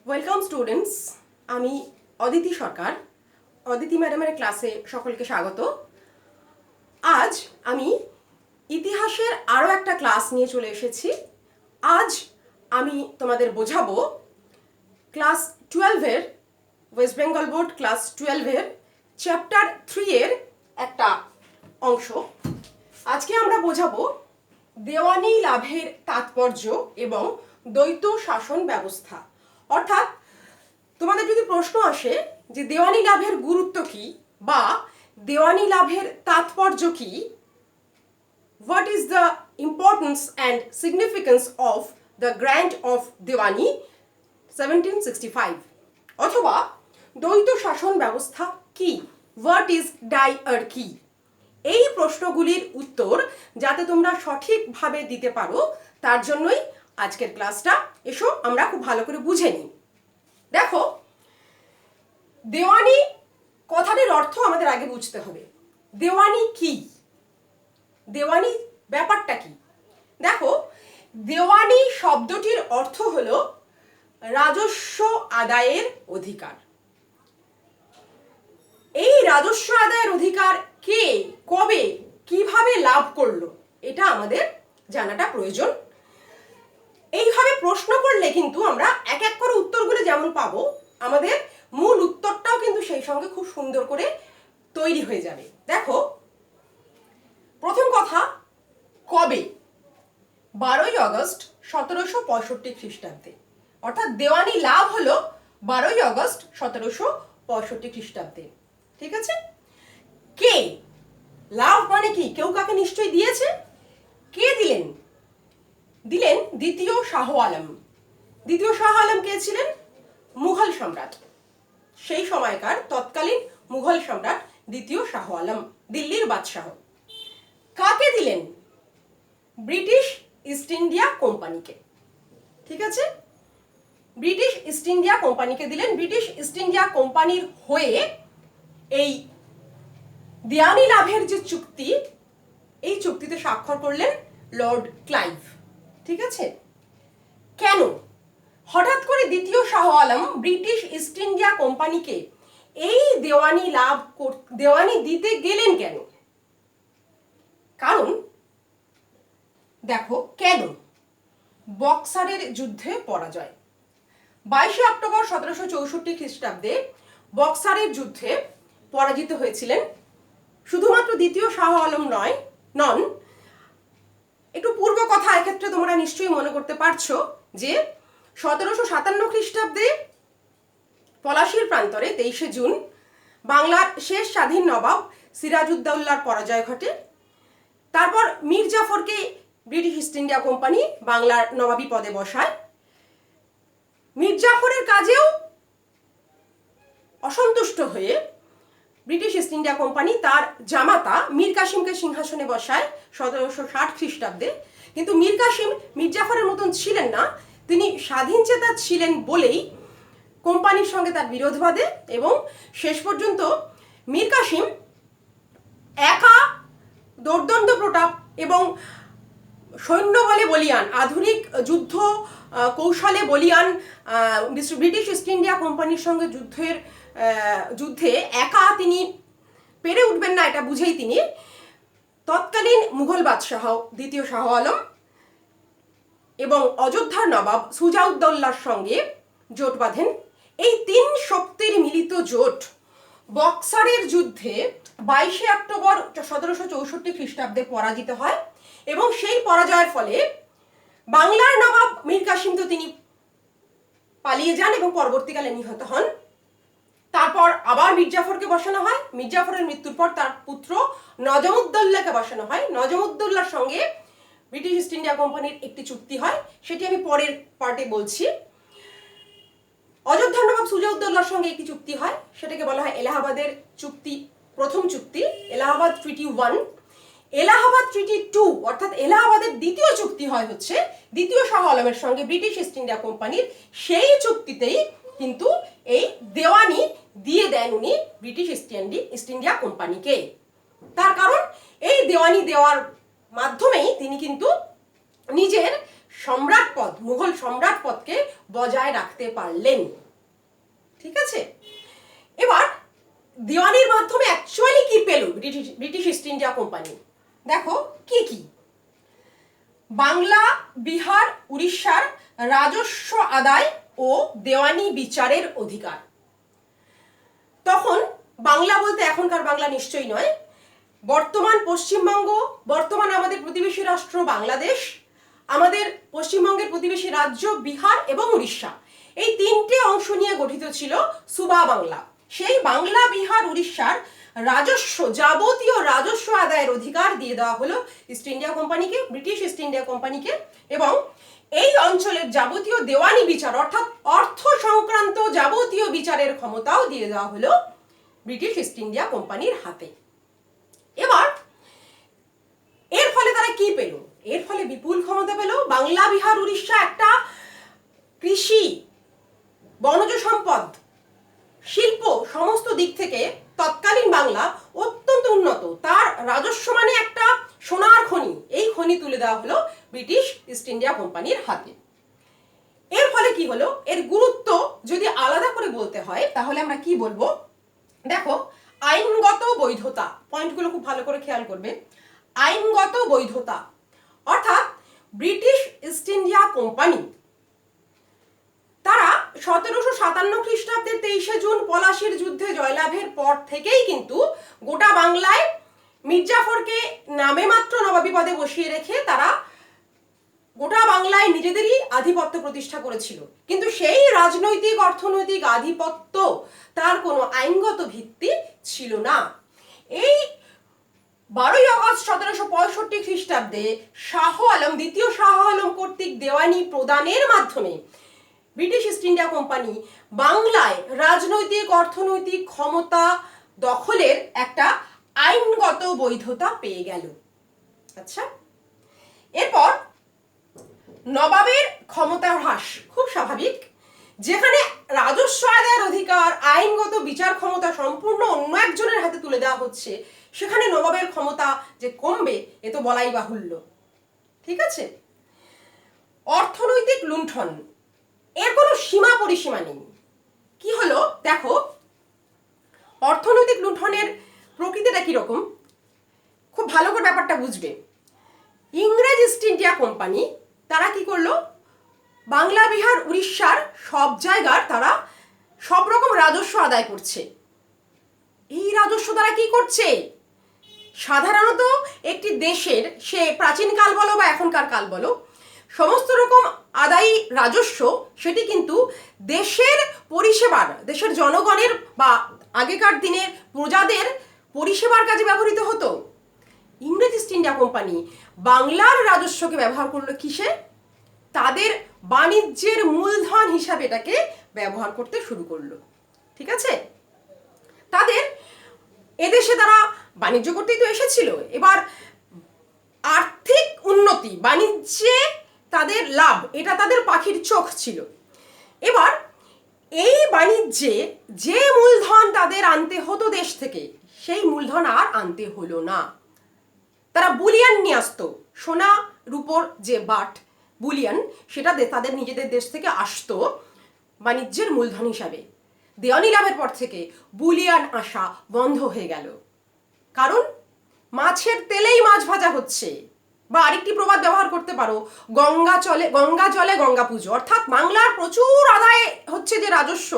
Welcome students, আমি অদিতি সরকার। অদিতি ম্যাডামের ক্লাসে সকলকে স্বাগত। আজ আমি ইতিহাসের আরও একটা ক্লাস নিয়ে চলে এসেছি। আজ আমি তোমাদের বোঝাবো ক্লাস 12-এর, ওয়েস্ট বেঙ্গল বোর্ড ক্লাস 12-এর চ্যাপ্টার 3-এর একটা অংশ। আজকে আমরা বোঝাবো দেওয়ানি লাভের তাৎপর্য এবং দ্বৈত শাসন ব্যবস্থা। অর্থাৎ তোমাদের যদি প্রশ্ন আসে যে দেওয়ানি লাভের গুরুত্ব কি বা দেওয়ানি লাভের তাৎপর্য কি, what is the importance and significance of the grant of Diwani 1765, অথবা দ্বৈত শাসন ব্যবস্থা কি, what is ডায়ার্কি, এই প্রশ্নগুলির উত্তর যাতে তোমরা সঠিকভাবে দিতে পারো তার জন্যই আজকের ক্লাসটা। এসো আমরা খুব ভালো করে বুঝে নিই। দেখো, দেওয়ানি কথাটির অর্থ আমাদের আগে বুঝতে হবে। দেওয়ানি কি, দেওয়ানি ব্যাপারটা কি? দেখো, দেওয়ানি শব্দটির অর্থ হলো রাজস্ব আদায়ের অধিকার। এই রাজস্ব আদায়ের অধিকার কে, কবে, কিভাবে লাভ করলো, এটা আমাদের জানাটা প্রয়োজন। এইভাবে প্রশ্ন করলে কিন্তু আমরা এক এক করে উত্তরগুলো যেমন পাবো, আমাদের মূল উত্তরটাও কিন্তু সেই সঙ্গে খুব সুন্দর করে তৈরি হয়ে যাবে। দেখো, প্রথম কথা, কবে? 12ই আগস্ট 1765 খ্রিস্টাব্দে। অর্থাৎ দেওয়ানি লাভ হলো 12ই আগস্ট 1765 খ্রিস্টাব্দে। ঠিক আছে? কে? লাভ মানে কি? কেউ কাকে নিশ্চয়ই দিয়েছে। কে দিলেন? দিলেন দ্বিতীয় শাহ আলম। দ্বিতীয় শাহ আলম কে ছিলেন? মুঘল সম্রাট। সেই সময়কার তৎকালীন মুঘল সম্রাট দ্বিতীয় শাহ আলম, দিল্লির বাদশাহ। কাকে দিলেন? ব্রিটিশ ইস্ট ইন্ডিয়া কোম্পানিকে। ঠিক আছে? ব্রিটিশ ইস্ট ইন্ডিয়া কোম্পানিকে দিলেন। ব্রিটিশ ইস্ট ইন্ডিয়া কোম্পানির হয়ে এই দেওয়ানি লাভের যে চুক্তি, এই চুক্তিতে স্বাক্ষর করলেন লর্ড ক্লাইভ। ঠিক আছে? কেন হঠাৎ করে দ্বিতীয় Shah Alam British East India কোম্পানিকে এই দেওয়ানি দিতে গেলেন কেন? কারণ দেখো, কেন? বক্সারের যুদ্ধে পরাজয়। 22শে অক্টোবর 1764 খ্রিস্টাব্দে বক্সারের যুদ্ধে পরাজিত হয়েছিলেন। শুধুমাত্র দ্বিতীয় শাহ আলম নন। একটু পূর্ব কথা এক্ষেত্রে তোমরা নিশ্চয়ই মনে করতে পারছো যে 1757 খ্রিস্টাব্দে পলাশীর প্রান্তরে 23শে জুন বাংলার শেষ স্বাধীন নবাব সিরাজউদ্দৌলার পরাজয় ঘটে। তারপর মীর জাফরকে ব্রিটিশ ইস্ট ইন্ডিয়া কোম্পানি বাংলার নবাবী পদে বসায়। মীর জাফরের কাজেও অসন্তুষ্ট হয়ে ব্রিটিশ ইস্ট ইন্ডিয়া কোম্পানি তার জামাতা মীর কাসিমকে সিংহাসনে বসায় 1760 খ্রিস্টাব্দে। কিন্তু মীর কাসিম মীর জাফরের মতন ছিলেন না। তিনি স্বাধীনচেতা ছিলেন বলেই কোম্পানির সঙ্গে তার বিরোধ বাধে এবং শেষ পর্যন্ত মীর কাসিম একা দোর্দণ্ড প্রতাপ এবং সৈন্য বলে বলিয়ান, আধুনিক যুদ্ধ কৌশলে বলিয়ান ব্রিটিশ ইস্ট ইন্ডিয়া কোম্পানির সঙ্গে যুদ্ধে একা তিনি পেরে উঠবেন না, এটা বুঝেই তিনি তৎকালীন মুঘল বাদশাহ দ্বিতীয় শাহ আলম এবং অযোধ্যার নবাব সুজাউদ্দৌলার সঙ্গে জোট বাঁধেন। এই তিন শক্তির মিলিত জোট বক্সারের যুদ্ধে 22শে অক্টোবর 1764 খ্রিস্টাব্দে পরাজিত হয় এবং সেই পরাজয়ের ফলে বাংলার নবাব মীর কাসিম তো তিনি পালিয়ে যান এবং পরবর্তীকালে নিহত হন। তারপর আবার মীর জাফরকে বসানো হয়। মীর জাফরের মৃত্যুর পর তার পুত্র নজমউদ্দৌলাকে বসানো হয়। নজমউদ্দৌলার সঙ্গে ব্রিটিশ ইস্ট ইন্ডিয়া কোম্পানির একটি চুক্তি হয়, সেটি আমি পরের পার্টে বলছি। অযোধ্যার নবাব সুজাউদ্দৌলার সঙ্গে একটি চুক্তি হয়, সেটাকে বলা হয় এলাহাবাদের চুক্তি, প্রথম চুক্তি, এলাহাবাদ ট্রিটি 1। এলাহাবাদ ট্রিটি 2 অর্থাৎ এলাহাবাদের দ্বিতীয় চুক্তি হয় হচ্ছে দ্বিতীয় শাহ আলমের সঙ্গে ব্রিটিশ ইস্ট ইন্ডিয়া কোম্পানির। সেই চুক্তিতেই কিন্তু এই দেওয়ানি দিয়ে দেন উনি ব্রিটিশ ইস্ট ইন্ডিয়া কোম্পানিকে। তার কারণ এই দেওয়ানি দেওয়ার মাধ্যমেই তিনি কিন্তু নিজের সম্রাট পদ, মুঘল সম্রাট পদকে বজায় রাখতে পারলেন। ঠিক আছে, এবার দেওয়ানির মাধ্যমে অ্যাকচুয়ালি কি পেল ব্রিটিশ ইস্ট ইন্ডিয়া কোম্পানি? দেখো কি কি। বাংলা, বিহার, উড়িষ্যার রাজস্ব আদায় ও দেওয়ানি বিচারের অধিকার। তখন বাংলা বলতে এখনকার বাংলা নিশ্চয়ই নয়, বর্তমান পশ্চিমবঙ্গ, বর্তমান আমাদের প্রতিবেশী রাষ্ট্র বাংলাদেশ, আমাদের পশ্চিমবঙ্গের প্রতিবেশী রাজ্য বিহার এবং উড়িষ্যা, এই তিনটে অংশ নিয়ে গঠিত ছিল সুবা বাংলা। সেই বাংলা, বিহার, উড়িষ্যার রাজস্ব, যাবতীয় রাজস্ব আদায়ের অধিকার দিয়ে দেওয়া হলো ইস্ট ইন্ডিয়া কোম্পানিকে, ব্রিটিশ ইস্ট ইন্ডিয়া কোম্পানিকে, এবং এই অঞ্চলের যাবতীয় দেওয়ানি বিচার অর্থাৎ অর্থ সংক্রান্ত যাবতীয় বিচারের ক্ষমতাও দিয়ে দেওয়া হলো ব্রিটিশ ইস্ট ইন্ডিয়া কোম্পানির হাতে। এবার এর ফলে তারা কি পেল? এর ফলে বিপুল ক্ষমতা পেল। বাংলা, বিহার, উড়িষ্যা একটা কৃষি, বনজ সম্পদ, শিল্প সমস্ত দিক থেকে তৎকালীন বাংলা অত্যন্ত উন্নত। তার রাজস্ব মানে একটা সোনার খনি, এই খনি তুলে দেওয়া হলো ব্রিটিশ ইস্ট ইন্ডিয়া কোম্পানির হাতে। এর ফলে কি হলো? এর গুরুত্ব যদি আলাদা করে বলতে হয় তাহলে আমরা কি বলবো? দেখো, আইনগত বৈধতা, পয়েন্টগুলো খুব ভালো করে খেয়াল করবে। আইনগত বৈধতা অর্থাৎ ব্রিটিশ ইস্ট ইন্ডিয়া কোম্পানি তারা 1757 খ্রিস্টাব্দের 23শে জুন পলাশির যুদ্ধে জয়লাভের পর থেকেই কিন্তু গোটা বাংলায় মির্জাফরকে নামে মাত্র নবাবী পদে বসিয়ে রেখে তারা গোটা বাংলায় নিজেদেরই আধিপত্য প্রতিষ্ঠা করেছিল। কিন্তু সেই রাজনৈতিক অর্থনৈতিক আধিপত্য তার কোনো আইনগত ভিত্তি ছিল না। এই 12ই আগস্ট 1765 খ্রিস্টাব্দে শাহ আলম, দ্বিতীয় শাহ আলম কর্তৃক দেওয়ানি প্রদানের মাধ্যমে ব্রিটিশ ইস্ট ইন্ডিয়া কোম্পানি বাংলায় রাজনৈতিক অর্থনৈতিক ক্ষমতা দখলের একটা আইনগত বৈধতা পেয়ে গেল। আচ্ছা, এরপর নবাবের ক্ষমতা হ্রাস খুব স্বাভাবিক। যেখানে রাজস্ব আদায়ের অধিকার, আইনগত বিচার ক্ষমতা সম্পূর্ণ অন্য একজনের হাতে তুলে দেওয়া হচ্ছে, সেখানে নবাবের ক্ষমতা যে কমবে এ তো বলাই বাহুল্য। ঠিক আছে, অর্থনৈতিক লুণ্ঠন, এর কোনো সীমা পরিসীমা নেই। কি হলো দেখো, অর্থনৈতিক লুণ্ঠনের প্রকৃতিটা কিরকম খুব ভালো করে ব্যাপারটা বুঝবে। ইংরেজ ইস্ট ইন্ডিয়া কোম্পানি তারা কি করলো? বাংলা, বিহার, উড়িষ্যার সব জায়গার তারা সব রকম রাজস্ব আদায় করছে। এই রাজস্ব তারা কি করছে? সাধারণত একটি দেশের, সে প্রাচীন কাল বলো বা এখনকার কাল বলো, সমস্ত রকম আদায়ী রাজস্ব সেটি কিন্তু দেশের পরিষেবার, দেশের জনগণের বা আগেকার দিনের প্রজাদের পরিষেবার কাজে ব্যবহৃত হতো। ইংরেজ ইস্ট ইন্ডিয়া কোম্পানি বাংলার রাজস্বকে ব্যবহার করলো কিসে? তাদের বাণিজ্যের মূলধন হিসাবে এটাকে ব্যবহার করতে শুরু করলো। ঠিক আছে, তাদের এদেশে তারা বাণিজ্য করতেই তো এসেছিল। এবার আর্থিক উন্নতি, বাণিজ্যে তাদের লাভ, এটা তাদের পাখির চোখ ছিল। এবার এই বাণিজ্যে যে মূলধন তাদের আনতে হতো দেশ থেকে, সেই মূলধন আর আনতে হলো না। তারা বুলিয়ান নিয়ে আসতো, সোনা রূপোর যে বাট বুলিয়ান, সেটা তাদের নিজেদের দেশ থেকে আসতো বাণিজ্যের মূলধন হিসাবে। দেওয়ানি লাভের পর থেকে বুলিয়ান আসা বন্ধ হয়ে গেল, কারণ মাছের তেলেই মাছ ভাজা হচ্ছে। বা আরেকটি প্রবাদ ব্যবহার করতে পারো, গঙ্গা জলে গঙ্গা পুজো, অর্থাৎ বাংলার প্রচুর আদায় হচ্ছে যে রাজস্ব,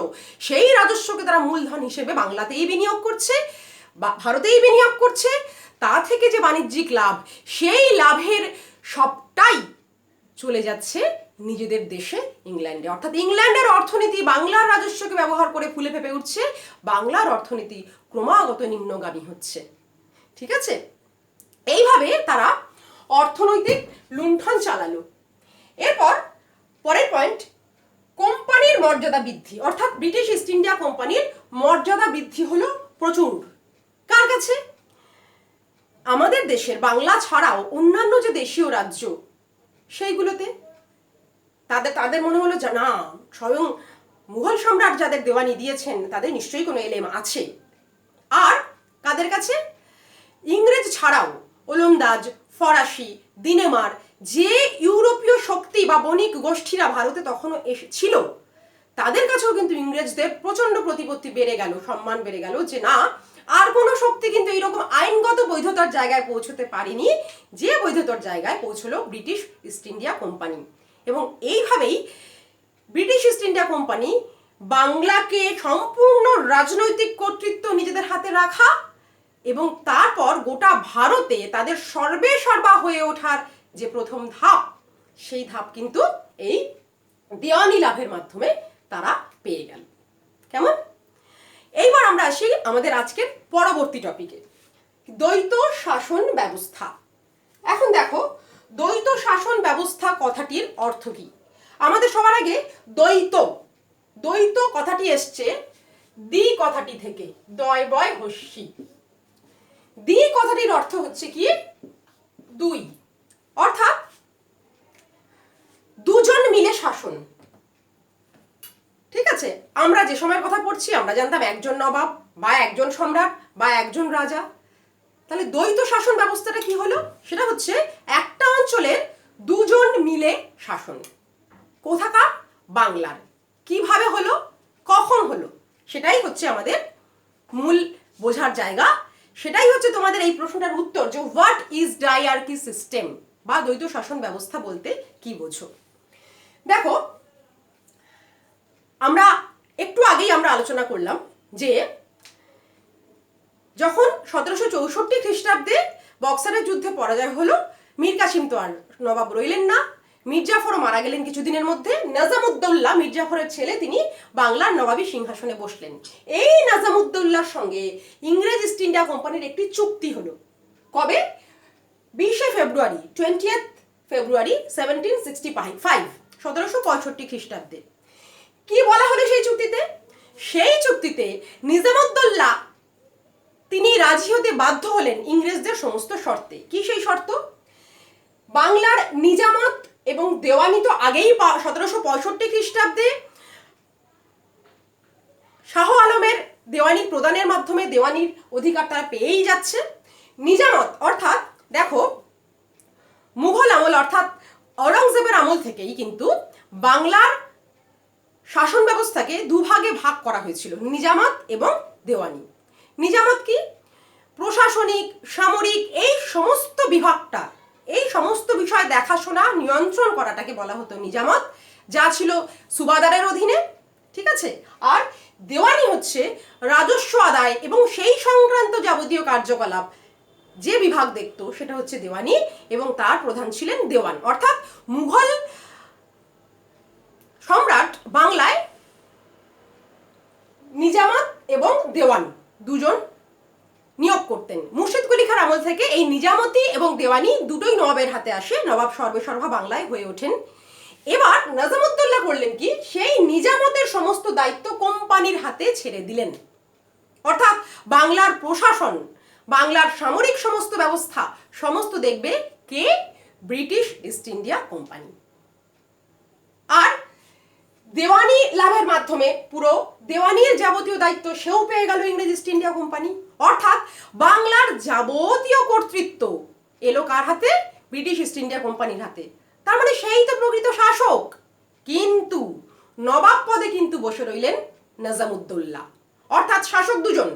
সেই রাজস্বকে তারা মূলধন হিসেবে বাংলাতেই বিনিয়োগ করছে বা ভারতেই বিনিয়োগ করছে। তা থেকে যে বাণিজ্যিক লাভ, সেই লাভের সবটাই চলে যাচ্ছে নিজেদের দেশে ইংল্যান্ডে। অর্থাৎ ইংল্যান্ডের অর্থনীতি বাংলার রাজস্বকে ব্যবহার করে ফুলে ফেপে উঠছে, বাংলার অর্থনীতি ক্রমাগত নিম্নগামী হচ্ছে। ঠিক আছে, এইভাবে তারা অর্থনৈতিক লুণ্ঠন চালালো। এরপর পরের পয়েন্ট, কোম্পানির মর্যাদা বৃদ্ধি, অর্থাৎ ব্রিটিশ ইস্ট ইন্ডিয়া কোম্পানির মর্যাদা বৃদ্ধি হলো প্রচুর। কার কাছে? আমাদের দেশের বাংলা ছাড়াও অন্যান্য যে দেশীয় রাজ্য সেইগুলোতে তাদের মনে হলো যে না, স্বয়ং মুঘল সম্রাট যাদের দেওয়ানি দিয়েছেন তাদের নিশ্চয়ই কোনো এলেম আছে। আর কাদের কাছে? ইংরেজ ছাড়াও ওলন্দাজ, ফরাসি, দিনেমার যে ইউরোপীয় শক্তি বা বণিক গোষ্ঠীরা ভারতে তখনও ছিল, তাদের কাছেও কিন্তু ইংরেজদের প্রচন্ড প্রতিপত্তি বেড়ে গেল, সম্মান বেড়ে গেল, যে না আর কোনো শক্তি কিন্তু এইরকম আইনগত বৈধতার জায়গায় পৌঁছতে পারেনি, যে বৈধতার জায়গায় পৌঁছলো ব্রিটিশ ইস্ট ইন্ডিয়া কোম্পানি। এবং এইভাবেই ব্রিটিশ ইস্ট ইন্ডিয়া কোম্পানি বাংলাকে সম্পূর্ণ রাজনৈতিক কর্তৃত্ব নিজেদের হাতে রাখা এবং তারপর গোটা ভারতে তাদের সর্বে সর্বা হয়ে ওঠার যে প্রথম ধাপ, সেই ধাপ কিন্তু এই দেওয়ানি লাভের মাধ্যমে তারা পেয়ে গেল। কেমন? এইবার আমরা আসি আমাদের আজকের পরবর্তী টপিকে, দ্বৈত শাসন ব্যবস্থা। এখন দেখো, দ্বৈত শাসন ব্যবস্থা কথাটির অর্থ কি? আমাদের সবার আগে দ্বৈত, দ্বৈত কথাটি এসছে দ্বি কথাটি থেকে, দয় বয় হস্যি। দ্বি কথাটির অর্থ হচ্ছে কি? দুই, অর্থাৎ দুজন মিলে শাসন। ঠিক আছে, আমরা যে সময়ের কথা পড়ছি আমরা জানতাম একজন নবাব বা একজন সম্রাট বা একজন রাজা। তাহলে দ্বৈত শাসন ব্যবস্থাটা কি হলো? সেটা হচ্ছে একটা অঞ্চলের দুজন মিলে শাসন। কোথাকার? বাংলার। কিভাবে হলো, কখন হলো, সেটাই হচ্ছে আমাদের মূল বোঝার জায়গা। সেটাই হচ্ছে তোমাদের এই প্রশ্নটার উত্তর, যে হোয়াট ইজ ডায়ার্কি সিস্টেম বা দ্বৈত শাসন ব্যবস্থা বলতে কি বোঝো। দেখো, আমরা একটু আগেই আমরা আলোচনা করলাম যে যখন 1764 খ্রিস্টাব্দে বক্সারের যুদ্ধে পরাজয় হলো, মীর কাসিম তো আর নবাব রইলেন না, মীর জাফরও মারা গেলেন কিছুদিনের মধ্যে। নিজামউদ্দৌলা, মীর জাফরের ছেলে, তিনি বাংলার নবাবী সিংহাসনে বসলেন। এই নিজামউদ্দৌলার সঙ্গে ইংরেজ ইস্ট ইন্ডিয়া কোম্পানির একটি চুক্তি হলো। কবে? 20 ফেব্রুয়ারি, 20th ফেব্রুয়ারি 1765, 1765 খ্রিস্টাব্দে। কি বলা হলো সেই চুক্তিতে? সেই চুক্তিতে নিজামউদ্দৌলা তিনি রাজি হতে বাধ্য হলেন ইংরেজদের সমস্ত শর্তে। কি সেই শর্ত? বাংলার নিজামত এবং দেওয়ানি তো আগেই 1765 খ্রিস্টাব্দে শাহ আলমের দেওয়ানি প্রদানের মাধ্যমে দেওয়ানির অধিকার তারা পেয়েই যাচ্ছে। নিজামত অর্থাৎ দেখো, মুঘল আমল অর্থাৎ ঔরঙ্গজেবের আমল থেকেই কিন্তু বাংলার শাসন ব্যবস্থাকে দুভাগে ভাগ করা হয়েছিল, নিজামত এবং দেওয়ানি। নিজামত কি? প্রশাসনিক, সামরিক, এই সমস্ত বিভাগটা, এই সমস্ত বিষয় দেখাশোনা, নিয়ন্ত্রণ করাটাকে বলা হতো নিজামত, যা ছিল সুবাদারের অধীনে। ঠিক আছে? আর দেওয়ানি হচ্ছে রাজস্ব আদায় এবং সেই সংক্রান্ত যাবতীয় কার্যকলাপ যে বিভাগ দেখতো, সেটা হচ্ছে দেওয়ানি, এবং তার প্রধান ছিলেন দেওয়ান। অর্থাৎ মুঘল সম্রাট বাংলায় নিজামত এবং দেওয়ান দুজন নিয়োগ করতেন। মুর্শিদ কুলি খাঁর আমল থেকে এই নিজামতি এবং দেওয়ানি দুটোই নবাবের হাতে আসে, নবাব সর্বেসর্বা বাংলায় হয়ে ওঠেন। এবার নিজামউদ্দৌলা করলেন কি? সেই নিজামতের সমস্ত দায়িত্ব কোম্পানির হাতে ছেড়ে দিলেন। অর্থাৎ বাংলার প্রশাসন, বাংলার সামরিক সমস্ত ব্যবস্থা সমস্ত দেখবে কে? British East India Company. আর দেওয়ানি লাভের মাধ্যমে পুরো দেওয়ানির যাবতীয় দায়িত্ব সেও পেয়ে গেল ইংরেজ ইস্ট ইন্ডিয়া কোম্পানি। অর্থাৎ বাংলার যাবতীয় কর্তৃত্ব এলো কার হাতে? ব্রিটিশ ইস্ট ইন্ডিয়া কোম্পানির হাতে। তার মানে সেই তো প্রকৃত শাসক। কিন্তু নবাব পদে কিন্তু বসে রইলেন নিজামউদ্দৌলা। অর্থাৎ শাসক দুজন,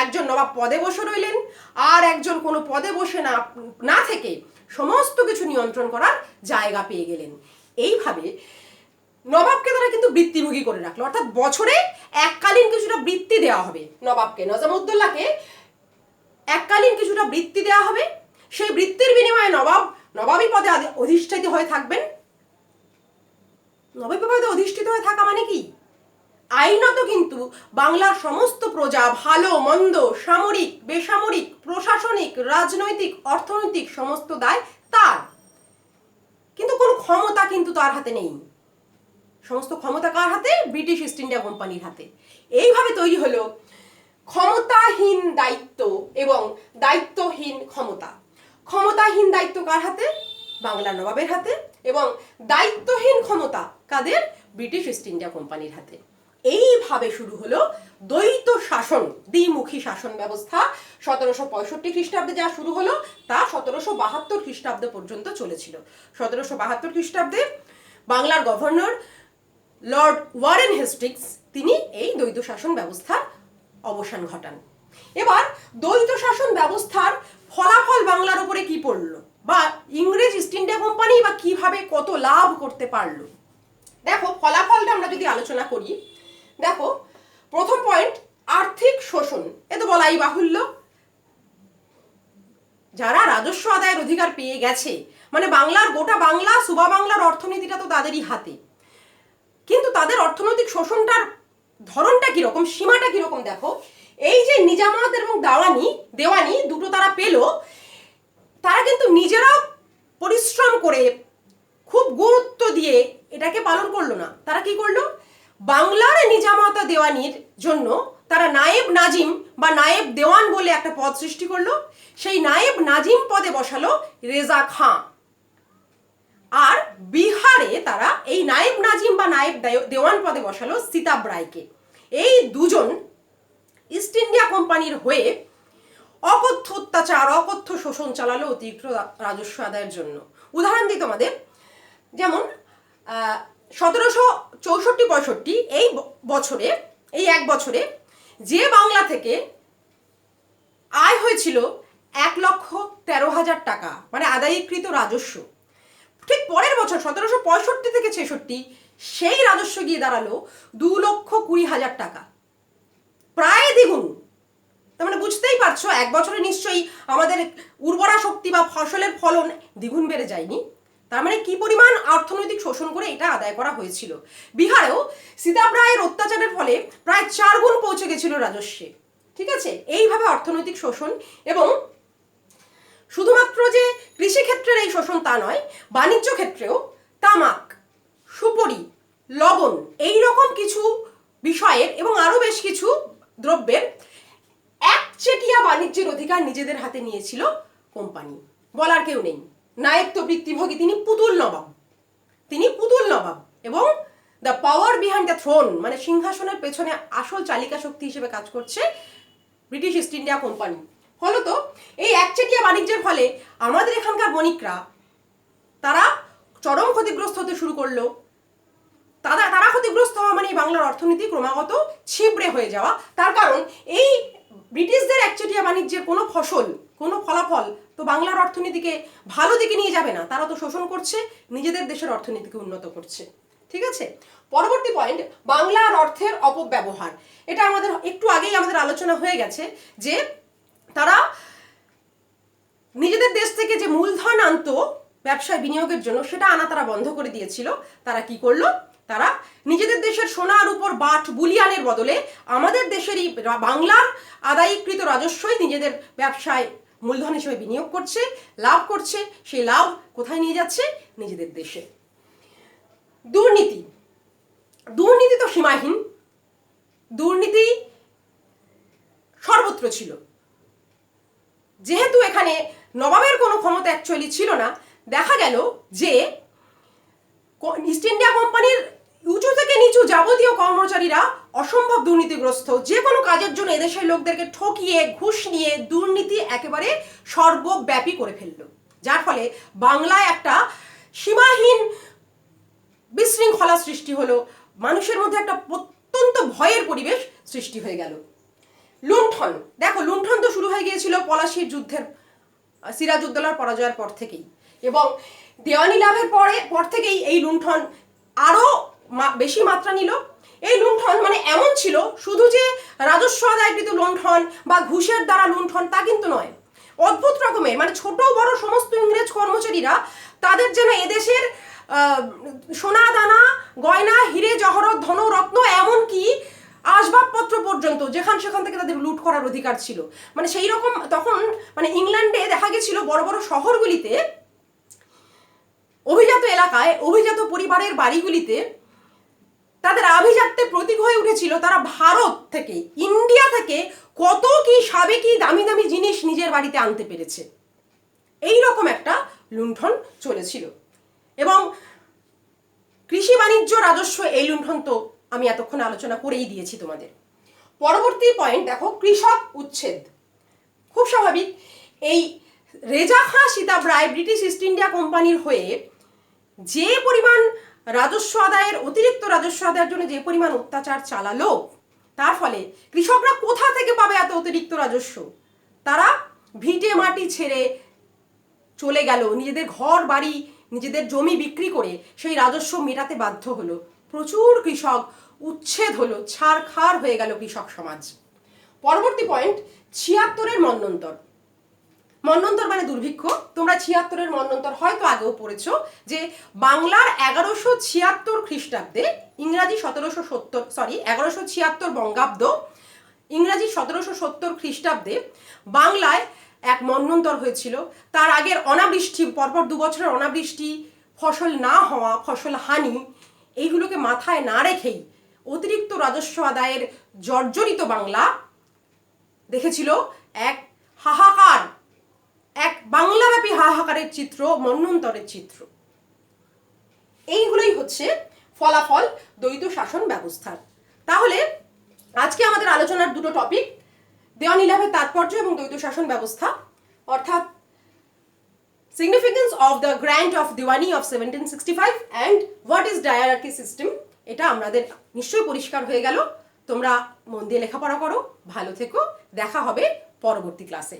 একজন নবাব পদে বসে রইলেন, আর একজন কোনো পদে বসে না থেকে সমস্ত কিছু নিয়ন্ত্রণ করার জায়গা পেয়ে গেলেন। এইভাবে নবাবকে তারা কিন্তু বৃত্তিভোগী করে রাখলো। অর্থাৎ বছরে এককালীন কিছুটা বৃত্তি দেওয়া হবে নবাবকে, নিজামউদ্দৌলাকে এককালীন কিছুটা বৃত্তি দেওয়া হবে। সেই বৃত্তির বিনিময়ে নবাব নবাবী পদে অধিষ্ঠিত হয়ে থাকবেন। নবাবী পদে অধিষ্ঠিত হয়ে থাকা মানে কি? আইনত কিন্তু বাংলার সমস্ত প্রজা, ভালো মন্দ, সামরিক, বেসামরিক, প্রশাসনিক, রাজনৈতিক, অর্থনৈতিক সমস্ত দায় তার, কিন্তু কোনো ক্ষমতা কিন্তু তার হাতে নেই। সমস্ত ক্ষমতা কার হাতে? ব্রিটিশ ইস্ট ইন্ডিয়া কোম্পানির হাতে। এইভাবে তৈরি হলো ক্ষমতাহীন দায়িত্ব এবং দায়িত্বহীন ক্ষমতা। ক্ষমতাহীন দায়িত্ব কার হাতে? বাংলার নবাবের হাতে। এবং দায়িত্বহীন ক্ষমতা কাদের? ব্রিটিশ ইস্ট ইন্ডিয়া কোম্পানির হাতে। এইভাবে শুরু হলো দ্বৈত শাসন, দ্বিমুখী শাসন ব্যবস্থা। 1765 খ্রিস্টাব্দে যা শুরু হলো তা 1772 খ্রিস্টাব্দ পর্যন্ত চলেছিল। 1772 খ্রিস্টাব্দে বাংলার গভর্নর লর্ড ওয়ারেন হেস্টিংস তিনি এই দ্বৈত শাসন ব্যবস্থার অবসান ঘটান। এবার দ্বৈত শাসন ব্যবস্থার ফলাফল বাংলার উপরে কি পড়লো, বা ইংরেজ ইস্ট ইন্ডিয়া কোম্পানি বা কিভাবে কত লাভ করতে পারলো। দেখো ফলাফলটা আমরা যদি আলোচনা করি, দেখো প্রথম পয়েন্ট আর্থিক শোষণ, এ তো বলাই বাহুল্য। যারা রাজস্ব আদায়ের অধিকার পেয়ে গেছে, মানে বাংলার গোটা বাংলা সুবা বাংলার অর্থনীতিটা তো তাদেরই হাতে, কিন্তু তাদের অর্থনৈতিক শোষণটার ধরনটা কিরকম, সীমাটা কিরকম দেখো। এই যে নিজামত এবং দেওয়ানি দুটো তারা পেল, তারা কিন্তু নিজেরাও পরিশ্রম করে খুব গুরুত্ব দিয়ে এটাকে পালন করলো না। তারা কি করলো, বাংলার নিজামত দেওয়ানির জন্য তারা নায়েব নাজিম বা নায়েব দেওয়ান বলে একটা পদ সৃষ্টি করলো। সেই নায়েব নাজিম পদে বসালো রেজা খাঁ। আর বিহারে তারা এই নায়েব নাজিম বা নায়েব দেওয়ান পদে বসালো সিতাব রায়কে। এই দুজন ইস্ট ইন্ডিয়া কোম্পানির হয়ে অকথ্য অত্যাচার, অকথ্য শোষণ চালালো অতিরিক্ত রাজস্ব আদায়ের জন্য। উদাহরণ দিই তোমাদের, যেমন 1764-65 এই বছরে, এই এক বছরে যে বাংলা থেকে আয় হয়েছিল 1,13,000 টাকা, মানে আদায়কৃত রাজস্ব, ঠিক পরের বছর 1765 থেকে 66 সেই রাজস্ব গিয়ে দাঁড়ালো 2,20,000 টাকা, প্রায় দ্বিগুণ। তার মানে বুঝতেই পারছো এক বছরে নিশ্চয়ই আমাদের উর্বরা শক্তি বা ফসলের ফলন দ্বিগুণ বেড়ে যায়নি। তার মানে কি পরিমাণ অর্থনৈতিক শোষণ করে এটা আদায় করা হয়েছিল। বিহারেও সিতাব রায়ের অত্যাচারের ফলে প্রায় 4 গুণ পৌঁছে গেছিল রাজস্বে। ঠিক আছে, এইভাবে অর্থনৈতিক শোষণ, এবং শুধুমাত্র যে কৃষি ক্ষেত্রের এই শোষণ তা নয়, বাণিজ্য ক্ষেত্রেও তামাক, সুপরি, লবণ এই রকম কিছু বিষয়ের এবং আরো বেশ কিছু দ্রব্যের একচেটিয়া বাণিজ্যের অধিকার নিজেদের হাতে নিয়েছিল কোম্পানি। বলার কেউ নেই, নায়েব তো বৃত্তিভোগী, তিনি পুতুল নবাব, এবং the power behind the thrown, মানে সিংহাসনের পেছনে আসল চালিকা শক্তি হিসেবে কাজ করছে ব্রিটিশ ইস্ট ইন্ডিয়া কোম্পানি। ফলত এই একচেটিয়া বাণিজ্যের ফলে আমাদের এখানকার বণিকরা তারা চরম ক্ষতিগ্রস্ত হতে শুরু করলো। তারা ক্ষতিগ্রস্ত হওয়া মানে বাংলার অর্থনীতি ক্রমাগত ছিবড়ে হয়ে যাওয়া। তার কারণ এই ব্রিটিশদের একচেটিয়া বাণিজ্যের কোনো ফলাফল তো বাংলার অর্থনীতিকে ভালো দিকে নিয়ে যাবে না। তারা তো শোষণ করছে, নিজেদের দেশের অর্থনীতিকে উন্নত করছে। ঠিক আছে, পরবর্তী পয়েন্ট বাংলার অর্থের অপব্যবহার। এটা আমাদের একটু আগেই আমাদের আলোচনা হয়ে গেছে যে তারা নিজেদের দেশ থেকে যে মূলধন আনতো ব্যবসায় বিনিয়োগের জন্য, সেটা আনা তারা বন্ধ করে দিয়েছিল। তারা কি করলো, তারা নিজেদের দেশের সোনার উপর বাট বুলিয়ানের বদলে আমাদের দেশেরই বাংলার আদায়কৃত রাজস্বই নিজেদের ব্যবসায় মূলধন হিসেবে বিনিয়োগ করছে, লাভ করছে। সেই লাভ কোথায় নিয়ে যাচ্ছে, নিজেদের দেশে। দুর্নীতি তো সীমাহীন, দুর্নীতি সর্বত্র ছিল। যেহেতু এখানে নবাবের কোনো ক্ষমতা অ্যাকচুয়ালি ছিল না, দেখা গেল যে ইস্ট ইন্ডিয়া কোম্পানির উঁচু থেকে নিচু যাবতীয় কর্মচারীরা অসম্ভব দুর্নীতিগ্রস্ত। যে কোনো কাজের জন্য এদেশের লোকদেরকে ঠকিয়ে ঘুষ নিয়ে দুর্নীতি একেবারে সর্বব্যাপী করে ফেলল, যার ফলে বাংলায় একটা সীমাহীন বিশৃঙ্খলা সৃষ্টি হলো। মানুষের মধ্যে একটা অত্যন্ত ভয়ের পরিবেশ সৃষ্টি হয়ে গেল। লুণ্ঠন, দেখো লুণ্ঠন তো শুরু হয়ে গিয়েছিল পলাশীর যুদ্ধের, সিরাজউদ্দৌলার পরাজয়ের পর থেকেই, এবং দেওয়ানি লাভের পর থেকেই এই লুণ্ঠন আরো বেশি মাত্রা নিল। এই লুণ্ঠন মানে এমন ছিল শুধু যে রাজস্ব আদায়কৃত লুণ্ঠন বা ঘুষের দ্বারা লুণ্ঠন তা কিন্তু নয়, অদ্ভুত রকমের, মানে ছোট বড় সমস্ত ইংরেজ কর্মচারীরা তাদের যেন এদেশের সোনা দানা গয়না হিরে জহরত ধন রত্ন এমনকি আসবাবপত্র পর্যন্ত সেখান থেকে তাদের লুট করার অধিকার ছিল। মানে সেই রকম তখন মানে ইংল্যান্ডে দেখা গেছিল বড় বড় শহরগুলিতে, অভিজাত এলাকায়, অভিজাত পরিবারের বাড়িগুলিতে তাদের আভিজাত্যের প্রতীক হয়ে উঠেছিল তারা ভারত থেকে, ইন্ডিয়া থেকে কত কি সাবেকি দামি দামি জিনিস নিজের বাড়িতে আনতে পেরেছে। এই রকম একটা লুণ্ঠন চলেছিল, এবং কৃষি বাণিজ্য রাজস্ব এই লুণ্ঠন তো আমি এতক্ষণ আলোচনা করেই দিয়েছি তোমাদের। পরবর্তী পয়েন্ট দেখো, কৃষক উচ্ছেদ। খুব স্বাভাবিক, এই রেজা খাঁ সীতাব রায় ব্রিটিশ ইস্ট ইন্ডিয়া কোম্পানির হয়ে যে পরিমাণ রাজস্ব আদায়ের, অতিরিক্ত রাজস্ব আদায়ের জন্য যে পরিমাণ অত্যাচার চালালো, তার ফলে কৃষকরা কোথা থেকে পাবে এত অতিরিক্ত রাজস্ব? তারা ভিটে মাটি ছেড়ে চলে গেল, নিজেদের ঘর বাড়ি, নিজেদের জমি বিক্রি করে সেই রাজস্ব মেটাতে বাধ্য হলো। প্রচুর কৃষক উচ্ছেদ হলো, ছারখার হয়ে গেল কৃষক সমাজ। পরবর্তী পয়েন্ট, 76-এর মন্বন্তর। মন্বন্তর মানে দুর্ভিক্ষ। তোমরা 76-এর মন্বন্তর হয়তো আগেও পড়েছো, যে বাংলার 1176 খ্রিস্টাব্দে, ইংরাজি 1176 বঙ্গাব্দ, ইংরাজি 1770 খ্রিস্টাব্দে বাংলায় এক মন্বন্তর হয়েছিল। তার আগের অনাবৃষ্টি, পরপর 2 বছরের অনাবৃষ্টি, ফসল না হওয়া, ফসল হানি, এইগুলোকে মাথায় না রেখেই অতিরিক্ত রাজস্ব আদায়ের জর্জরিত বাংলা দেখেছিল এক হাহাকার, এক বাংলাব্যাপী হাহাকারের চিত্র, মন্বন্তরের চিত্র। এইগুলোই হচ্ছে ফলাফল দ্বৈত শাসন ব্যবস্থার। তাহলে আজকে আমাদের আলোচনার দুটো টপিক, দেওয়ানি লাভের তাৎপর্য এবং দ্বৈত শাসন ব্যবস্থা, অর্থাৎ significance of the grant of Diwani of 1765 and what is diarchy system, এটা আমাদের নিশ্চয়ই পরিষ্কার হয়ে গেল। তোমরা মন দিয়ে লেখাপড়া করো, ভালো থেকো, দেখা হবে পরবর্তী ক্লাসে।